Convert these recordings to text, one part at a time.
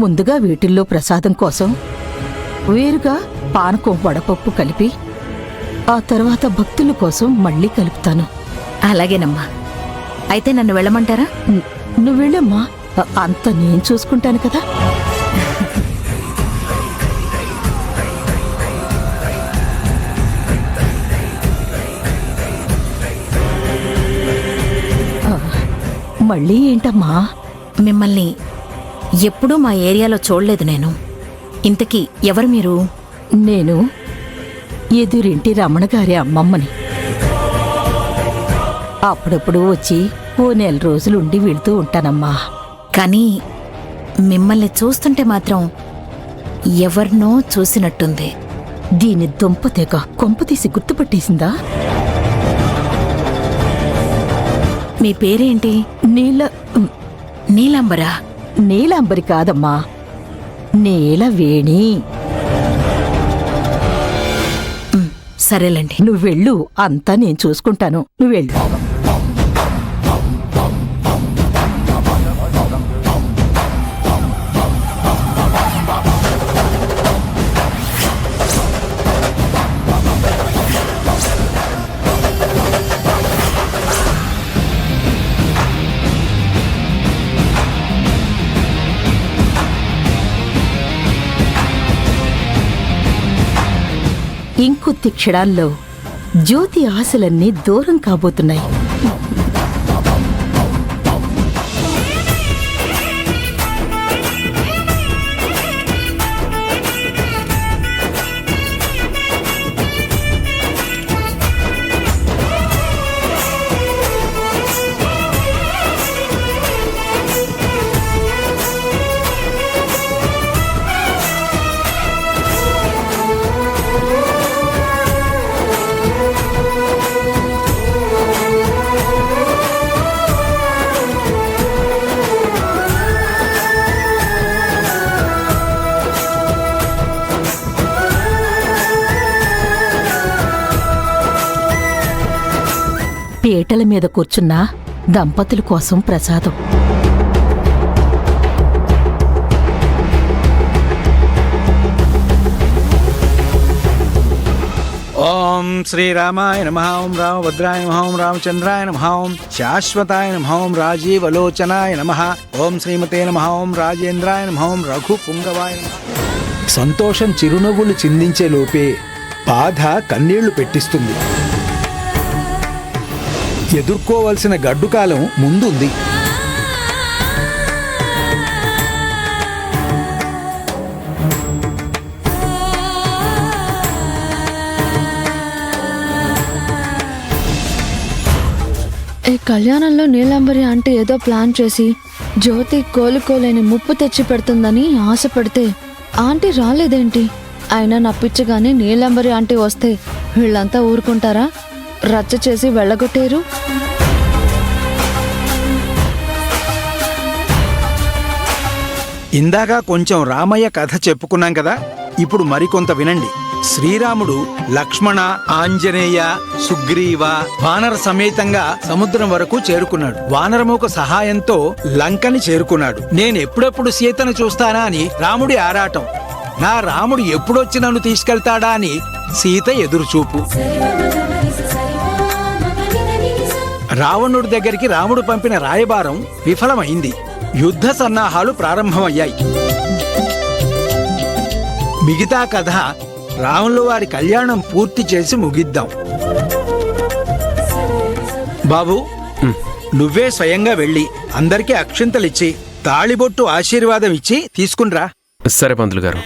ముందుగా వీటిల్లో ప్రసాదం కోసం వేరుగా పానకం వడపప్పు కలిపి ఆ తర్వాత భక్తుల కోసం మళ్ళీ కలుపుతాను. అలాగేనమ్మా. అయితే నన్ను వెళ్ళమంటారా? నువ్వు వెళ్ళమ్మా, అంత నేను చూసుకుంటాను కదా. మళ్ళీ ఏంటమ్మా? మిమ్మల్ని ఎప్పుడూ మా ఏరియాలో చూడలేదు నేను. ఇంతకీ ఎవరు మీరు? నేను ఎదురింటి రమణ గారి అమ్మమ్మని. అప్పుడప్పుడు వచ్చి ఓ 4 రోజులుండి వెళ్తూ ఉంటానమ్మా. కానీ మిమ్మల్ని చూస్తుంటే మాత్రం ఎవరినో చూసినట్టుంది. దీని దుంప తెగ కొంపతీసి గుర్తుపట్టేసిందా? మీ పేరేంటి? నీలాంబరా? నీలాంబరి కాదమ్మా, నీలవేణి. సరేలేండి, నువ్వెళ్ళు, అంతా నేను చూసుకుంటాను. నువ్వెళ్ళు. ఇంకొద్ది క్షణాల్లో జ్యోతి ఆశలన్నీ దూరం కాబోతున్నాయి. పీటల మీద కూర్చున్న దంపతుల కోసం ప్రసాదం. ఓం శ్రీరామాయ నమః. ఓం రామభద్రాయ నమః. ఓం రామచంద్రాయ నమః. ఓం శాశ్వతాయ నమః. ఓం రాజీవలోచనాయ నమః. ఓం శ్రీమతే నమః. ఓం రాజేంద్రాయ నమః. ఓం రఘుపుంగవాయ నమః. సంతోషం చిరునవ్వులు చిందించే లోపే బాధ కన్నీళ్లు పెట్టిస్తుంది. ఎదుర్కోవలసిన గడ్డుకాలం ముందుంది. ఈ కళ్యాణంలో నీలాంబరి ఆంటీ ఏదో ప్లాన్ చేసి జ్యోతి కోలుకోలేని ముప్పు తెచ్చి పెడుతుందని ఆశపడితే ఆంటీ రాలేదేంటి? అయినా నప్పించగానే నీలాంబరి ఆంటీ వస్తే వీళ్ళంతా ఊరుకుంటారా? రచ్చ చేసి వెళ్ళగొట్టేరు. ఇందాక కొంచెం రామయ్య కథ చెప్పుకున్నాం కదా, ఇప్పుడు మరికొంత వినండి. శ్రీరాముడు లక్ష్మణ, ఆంజనేయ, సుగ్రీవ వానర సమేతంగా సముద్రం వరకు చేరుకున్నాడు. వానరముఖ సహాయంతో లంకని చేరుకున్నాడు. నేనెప్పుడెప్పుడు సీతను చూస్తానా అని రాముడి ఆరాటం. నా రాముడు ఎప్పుడొచ్చి నన్ను తీసుకెళ్తాడా అని సీత ఎదురుచూపు. రావణుడి దగ్గరికి రాముడు పంపిన రాయబారం విఫలమైంది. యుద్ధ సన్నాహాలు ప్రారంభమయ్యాయి. మిగతా కథ రాముల వారి కళ్యాణం పూర్తి చేసి ముగిద్దాం. బాబు, నువ్వే స్వయంగా వెళ్ళి అందరికీ అక్షింతలిచ్చి తాళిబొట్టు ఆశీర్వాదం ఇచ్చి తీసుకునిరా. సరే పంతులు గారు.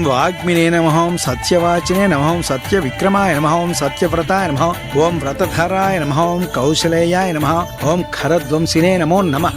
వాగ్మినే నమః ఓం సత్యవాచినే నమః ఓం సత్య విక్రమాయ నమః ఓం సత్యవ్రతాయ నమః ఓం వ్రతధరాయ నమః ఓం కౌశలేయాయ నమః ఓం ఖరధ్వంసినే నమో నమః